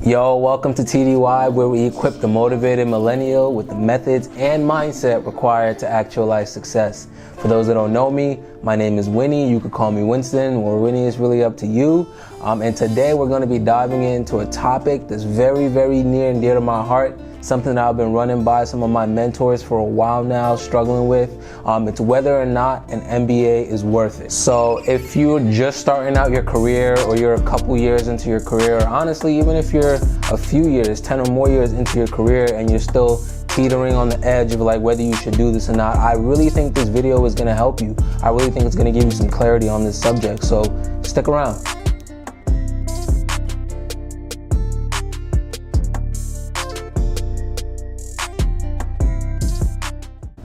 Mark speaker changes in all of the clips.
Speaker 1: Yo, welcome to TDY, where we equip the motivated millennial with the methods and mindset required to actualize success. For those that don't know me, my name is Winnie. You could call me Winston, or Winnie is really up to you. And today we're going to be diving into a topic that's very, very near and dear to my heart. Something that I've been running by some of my mentors for a while now, struggling with. It's whether or not an MBA is worth it. So if you're just starting out your career, or you're a couple years into your career, or honestly, even if you're a few years, 10 or more years into your career, and you're still teetering on the edge of like whether you should do this or not, I really think this video is gonna help you. I really think it's gonna give you some clarity on this subject, so stick around.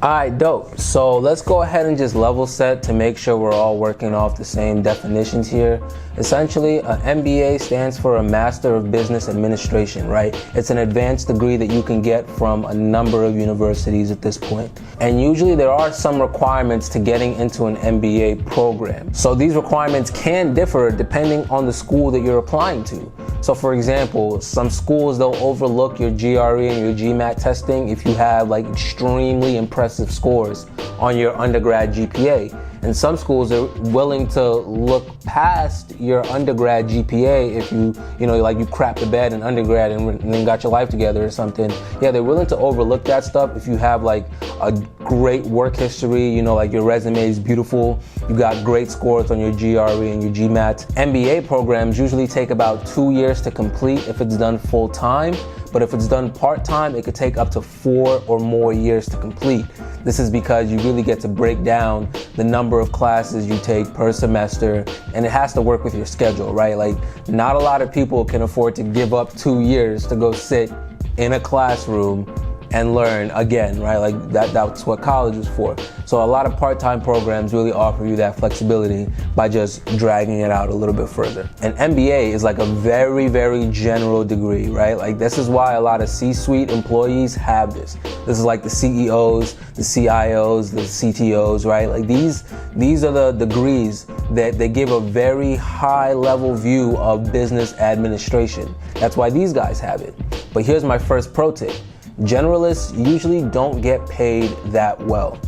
Speaker 1: Alright, dope. So let's go ahead and just level set to make sure we're all working off the same definitions here. Essentially, an MBA stands for a Master of Business Administration, right? It's an advanced degree that you can get from a number of universities at this point. And usually there are some requirements to getting into an MBA program. So these requirements can differ depending on the school that you're applying to. So for example, some schools, they'll overlook your GRE and your GMAT testing if you have like extremely impressive scores on your undergrad GPA. And some schools are willing to look past your undergrad GPA if you crap the bed in undergrad and then got your life together or something. Yeah, they're willing to overlook that stuff if you have like a great work history, like your resume is beautiful, you got great scores on your GRE and your GMAT. MBA programs usually take about 2 years to complete if it's done full time. But if it's done part-time, it could take up to 4 or more years to complete. This is because you really get to break down the number of classes you take per semester, and it has to work with your schedule, right? Like, not a lot of people can afford to give up 2 years to go sit in a classroom and learn again, right? Like that's what college was for. So a lot of part-time programs really offer you that flexibility by just dragging it out a little bit further. An MBA is like a very, very general degree, right? Like this is why a lot of C-suite employees have this. This is like the CEOs, the CIOs, the CTOs, right? Like these are the degrees that they give a very high level view of business administration. That's why these guys have it. But here's my first pro tip. Generalists usually don't get paid that well.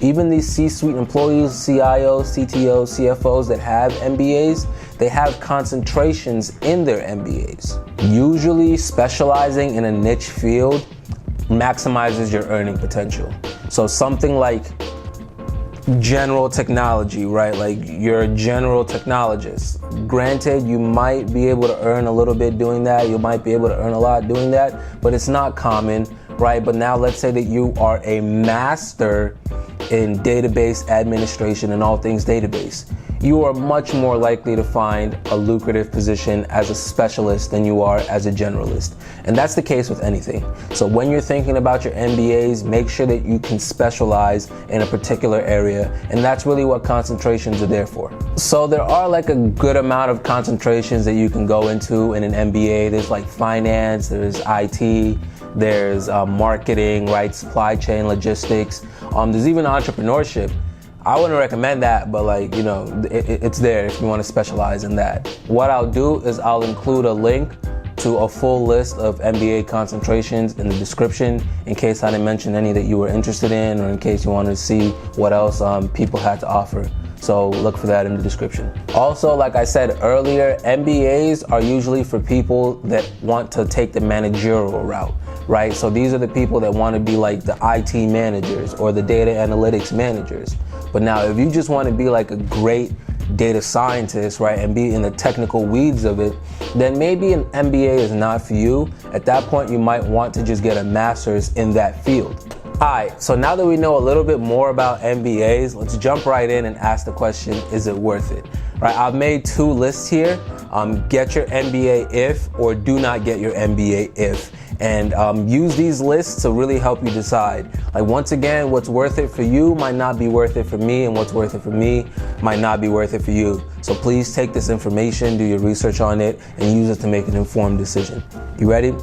Speaker 1: Even these C-suite employees, CIOs, CTOs, CFOs that have MBAs, they have concentrations in their MBAs. Usually specializing in a niche field maximizes your earning potential. So something like general technology, right? Like you're a general technologist. Granted, you might be able to earn a little bit doing that. You might be able to earn a lot doing that, but it's not common, right? But now let's say that you are a master in database administration and all things database. You are much more likely to find a lucrative position as a specialist than you are as a generalist. And that's the case with anything. So when you're thinking about your MBAs, make sure that you can specialize in a particular area. And that's really what concentrations are there for. So there are like a good amount of concentrations that you can go into in an MBA. There's like finance, there's IT, there's marketing, right? Supply chain, logistics. There's even entrepreneurship. I wouldn't recommend that, but it's there if you want to specialize in that. What I'll do is I'll include a link to a full list of MBA concentrations in the description in case I didn't mention any that you were interested in, or in case you wanted to see what else people had to offer. So look for that in the description. Also, like I said earlier, MBAs are usually for people that want to take the managerial route, right? So these are the people that want to be like the IT managers or the data analytics managers. But now if you just want to be like a great data scientist, right, and be in the technical weeds of it, then maybe an MBA is not for you. At that point, you might want to just get a master's in that field. Alright, so now that we know a little bit more about MBAs, let's jump right in and ask the question, is it worth it? Right, I've made 2 lists here. Get your MBA if, or do not get your MBA if. And use these lists to really help you decide. Like once again, what's worth it for you might not be worth it for me, and what's worth it for me might not be worth it for you. So please take this information, do your research on it, and use it to make an informed decision. You ready?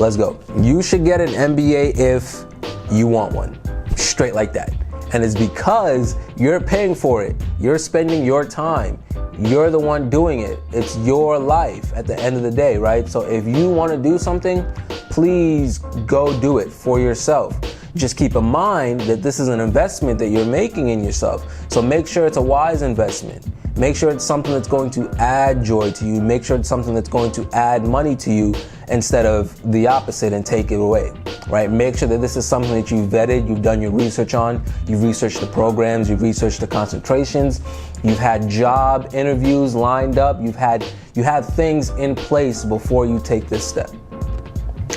Speaker 1: Let's go. You should get an MBA if you want one. Straight like that. And it's because you're paying for it. You're spending your time. you're the one doing it. It's your life at the end of the day, right? So if you want to do something, please go do it for yourself. Just keep in mind that this is an investment that you're making in yourself. So make sure it's a wise investment. Make sure it's something that's going to add joy to you. Make sure it's something that's going to add money to you instead of the opposite and take it away, right? Make sure that this is something that you've vetted, you've done your research on, you've researched the programs, you've researched the concentrations, you've had job interviews lined up, you have things in place before you take this step.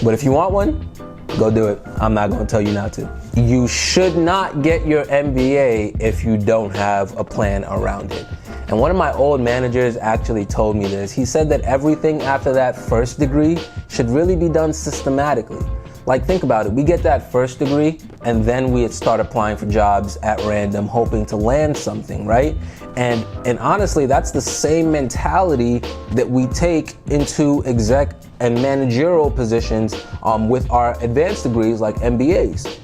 Speaker 1: But if you want one, go do it. I'm not going to tell you not to. You should not get your MBA if you don't have a plan around it. And one of my old managers actually told me this. He said that everything after that first degree should really be done systematically. Like, think about it. We get that first degree and then we start applying for jobs at random, hoping to land something, right? And honestly, that's the same mentality that we take into exec and managerial positions with our advanced degrees like MBAs.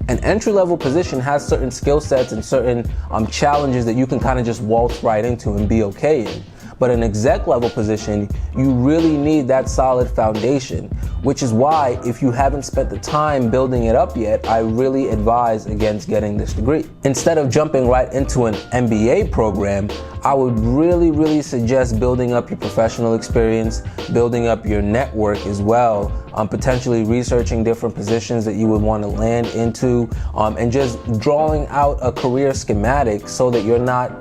Speaker 1: An entry-level position has certain skill sets and certain challenges that you can kind of just waltz right into and be okay in. But an exec level position, you really need that solid foundation, which is why if you haven't spent the time building it up yet, I really advise against getting this degree. Instead of jumping right into an MBA program, I would really suggest building up your professional experience, building up your network as well, potentially researching different positions that you would want to land into, and just drawing out a career schematic so that you're not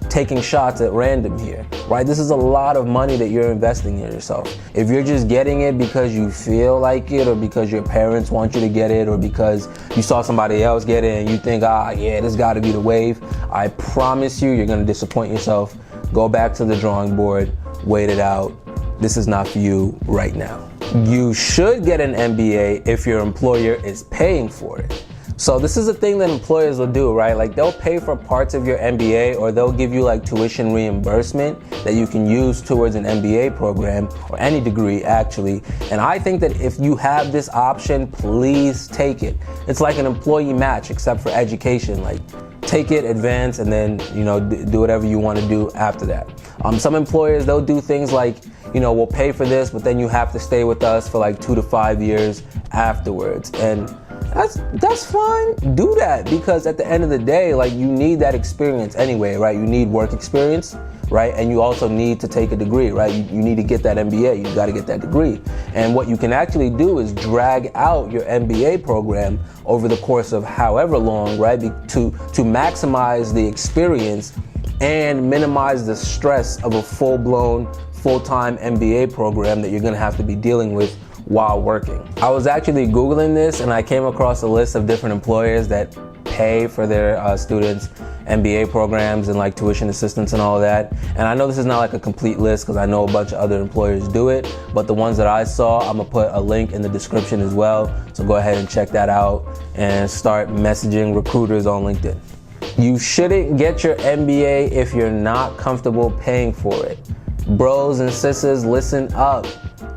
Speaker 1: taking shots at random here, right? This is a lot of money that you're investing in yourself. If you're just getting it because you feel like it, or because your parents want you to get it, or because you saw somebody else get it and you think, yeah, this gotta be the wave, I promise you, you're gonna disappoint yourself. Go back to the drawing board, wait it out. This is not for you right now. You should get an MBA if your employer is paying for it. So this is a thing that employers will do, right? Like, they'll pay for parts of your MBA, or they'll give you like tuition reimbursement that you can use towards an MBA program, or any degree actually. And I think that if you have this option, please take it. It's like an employee match except for education. Like, take it, advance, and then, do whatever you want to do after that. Some employers, they'll do things like, we'll pay for this, but then you have to stay with us for like 2 to 5 years afterwards. And that's fine. Do that, because at the end of the day, like, you need that experience anyway, right? You need work experience, right? And you also need to take a degree, right? You need to get that MBA. You got to get that degree. And what you can actually do is drag out your MBA program over the course of however long, right? To maximize the experience and minimize the stress of a full-blown, full-time MBA program that you're going to have to be dealing with while working. I was actually Googling this and I came across a list of different employers that pay for their students' MBA programs and like tuition assistance and all of that. And I know this is not like a complete list because I know a bunch of other employers do it, but the ones that I saw, I'm gonna put a link in the description as well. So go ahead and check that out and start messaging recruiters on LinkedIn. You shouldn't get your MBA if you're not comfortable paying for it. Bros and sisters, listen up.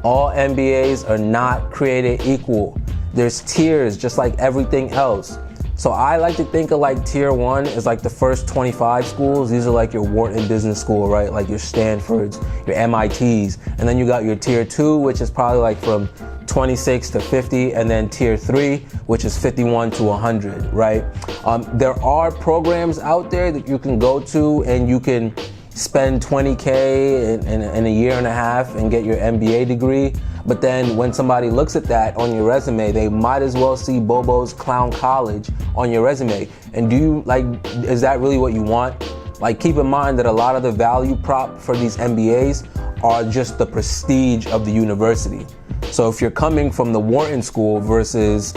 Speaker 1: All MBAs are not created equal. There's tiers just like everything else. So I like to think of like tier 1 is like the first 25 schools. These are like your Wharton Business School, right? Like your Stanfords, your MITs. And then you got your tier 2, which is probably like from 26 to 50, and then tier 3, which is 51 to 100, right? There are programs out there that you can go to and you can spend $20K in a year and a half and get your MBA degree. But then when somebody looks at that on your resume, they might as well see Bobo's Clown College on your resume. And is that really what you want? Like, keep in mind that a lot of the value prop for these MBAs are just the prestige of the university. So if you're coming from the Wharton School versus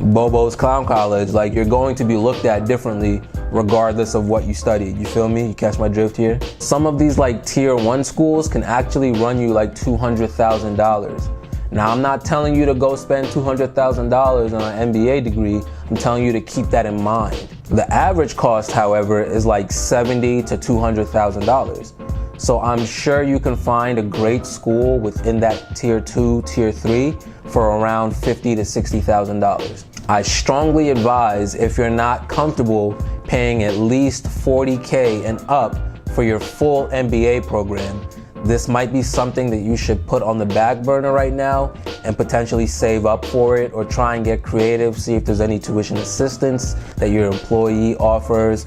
Speaker 1: Bobo's Clown College, like, you're going to be looked at differently regardless of what you studied. You feel me? You catch my drift here? Some of these like tier 1 schools can actually run you like $200,000. Now, I'm not telling you to go spend $200,000 on an MBA degree. I'm telling you to keep that in mind. The average cost, however, is like $70,000 to $200,000. So I'm sure you can find a great school within that tier 2, tier 3 for around $50,000 to $60,000. I strongly advise, if you're not comfortable paying at least $40K and up for your full MBA program, this might be something that you should put on the back burner right now and potentially save up for it, or try and get creative, see if there's any tuition assistance that your employer offers.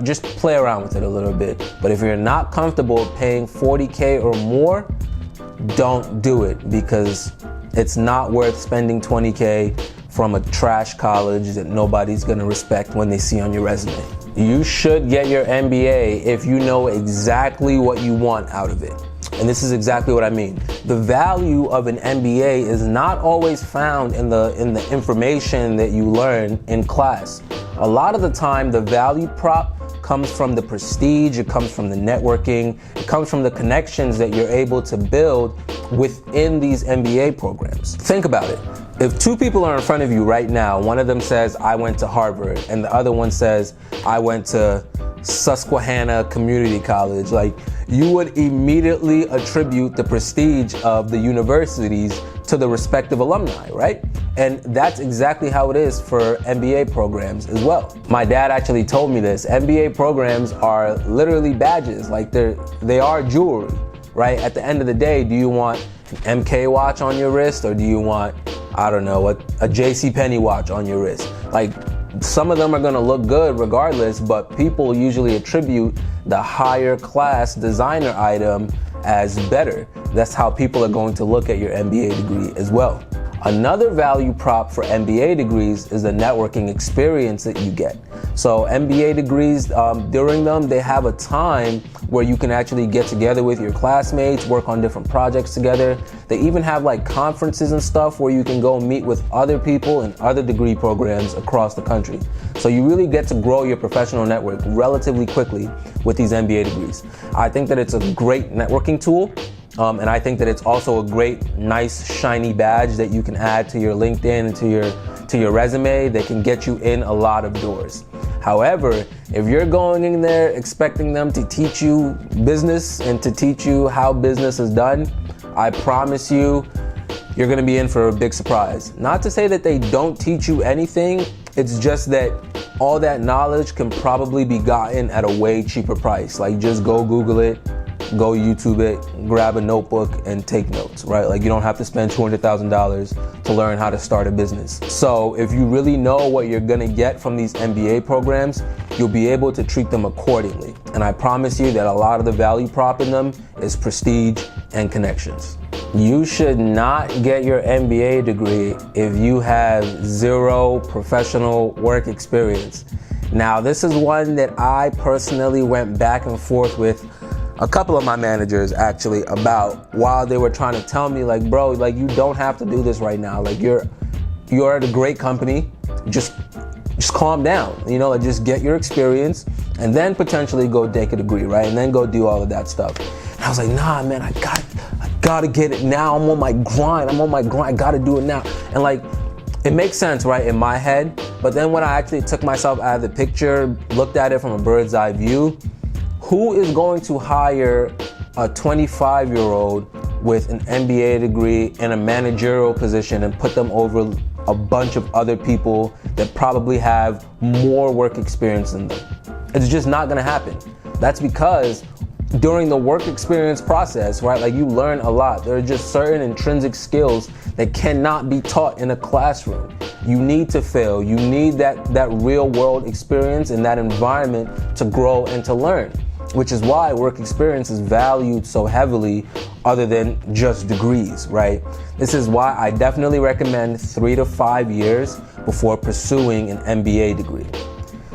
Speaker 1: Just play around with it a little bit. But if you're not comfortable paying $40K or more, don't do it, because it's not worth spending $20K from a trash college that nobody's gonna respect when they see on your resume. You should get your MBA if you know exactly what you want out of it. And this is exactly what I mean. The value of an MBA is not always found in the information that you learn in class. A lot of the time, the value prop comes from the prestige, it comes from the networking, it comes from the connections that you're able to build within these MBA programs. Think about it. If two people are in front of you right now, one of them says, I went to Harvard, and the other one says, I went to Susquehanna Community College, like, you would immediately attribute the prestige of the universities to the respective alumni, right? And that's exactly how it is for MBA programs as well. My dad actually told me this. MBA programs are literally badges, like they are jewelry, right? At the end of the day, do you want an MK watch on your wrist, or do you want, I don't know, a JCPenney watch on your wrist? Like, some of them are gonna look good regardless, but people usually attribute the higher class designer item as better. That's how people are going to look at your MBA degree as well. Another value prop for MBA degrees is the networking experience that you get. So MBA degrees, during them, they have a time where you can actually get together with your classmates, work on different projects together. They even have like conferences and stuff where you can go meet with other people in other degree programs across the country. So you really get to grow your professional network relatively quickly with these MBA degrees. I think that it's a great networking tool. And I think that it's also a great, nice, shiny badge that you can add to your LinkedIn and to your resume that can get you in a lot of doors. However, if you're going in there expecting them to teach you business and to teach you how business is done, I promise you, you're gonna be in for a big surprise. Not to say that they don't teach you anything, it's just that all that knowledge can probably be gotten at a way cheaper price. Like, just go Google it, go YouTube it, grab a notebook and take notes, right? Like, you don't have to spend $200,000 to learn how to start a business. So if you really know what you're gonna get from these MBA programs, you'll be able to treat them accordingly. And I promise you that a lot of the value prop in them is prestige and connections. You should not get your MBA degree if you have zero professional work experience. Now, this is one that I personally went back and forth with a couple of my managers actually about, while they were trying to tell me, like, bro, like, you don't have to do this right now. Like, you're at a great company. Just calm down, you know, like, just get your experience and then potentially go take a degree, right? And then go do all of that stuff. And I was like, nah, man, I gotta get it now. I'm on my grind. I gotta do it now. And like, it makes sense, right, in my head. But then when I actually took myself out of the picture, looked at it from a bird's eye view, who is going to hire a 25-year-old with an MBA degree in a managerial position and put them over a bunch of other people that probably have more work experience than them? It's just not gonna happen. That's because during the work experience process, right, like, you learn a lot. There are just certain intrinsic skills that cannot be taught in a classroom. You need to fail. You need that real world experience in that environment to grow and to learn, which is why work experience is valued so heavily other than just degrees, right? This is why I definitely recommend 3 to 5 years before pursuing an MBA degree.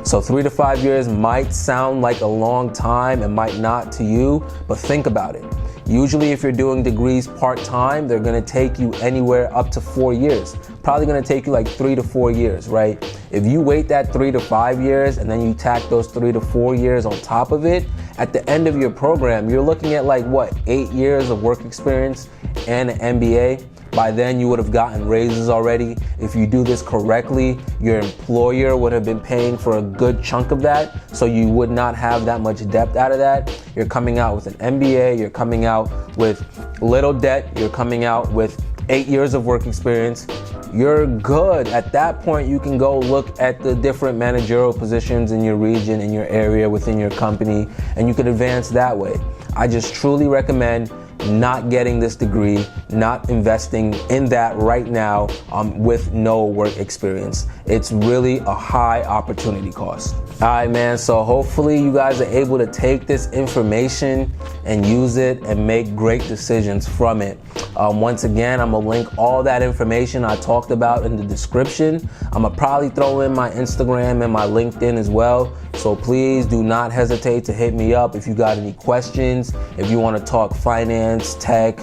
Speaker 1: So 3 to 5 years might sound like a long time, it might not to you, but think about it. Usually if you're doing degrees part-time, they're gonna take you anywhere up to 4 years. Probably gonna take you like 3 to 4 years, right? If you wait that 3 to 5 years and then you tack those 3 to 4 years on top of it, at the end of your program, you're looking at like, what, 8 years of work experience and an MBA. By then you would have gotten raises already. If you do this correctly, your employer would have been paying for a good chunk of that, so you would not have that much debt out of that. You're coming out with an MBA, you're coming out with little debt, you're coming out with 8 years of work experience. you're good. At that point, you can go look at the different managerial positions in your region, in your area, within your company, and you can advance that way. I just truly recommend not getting this degree, not investing in that right now with no work experience. It's really a high opportunity cost. All right, man, so hopefully you guys are able to take this information and use it and make great decisions from it. Once again, I'm gonna link all that information I talked about in the description. I'm gonna probably throw in my Instagram and my LinkedIn as well. So please do not hesitate to hit me up if you got any questions, if you wanna talk finance, tech,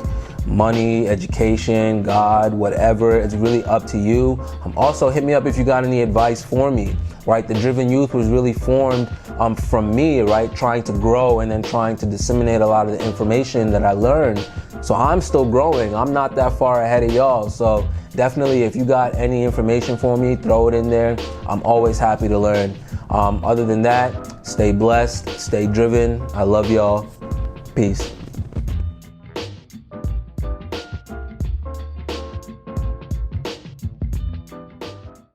Speaker 1: money, education, God, whatever. It's really up to you. Also hit me up if you got any advice for me, right? The Driven Youth was really formed from me, right? Trying to grow and then trying to disseminate a lot of the information that I learned. So I'm still growing. I'm not that far ahead of y'all. So definitely, if you got any information for me, throw it in there. I'm always happy to learn. Other than that, stay blessed, stay driven. I love y'all. Peace.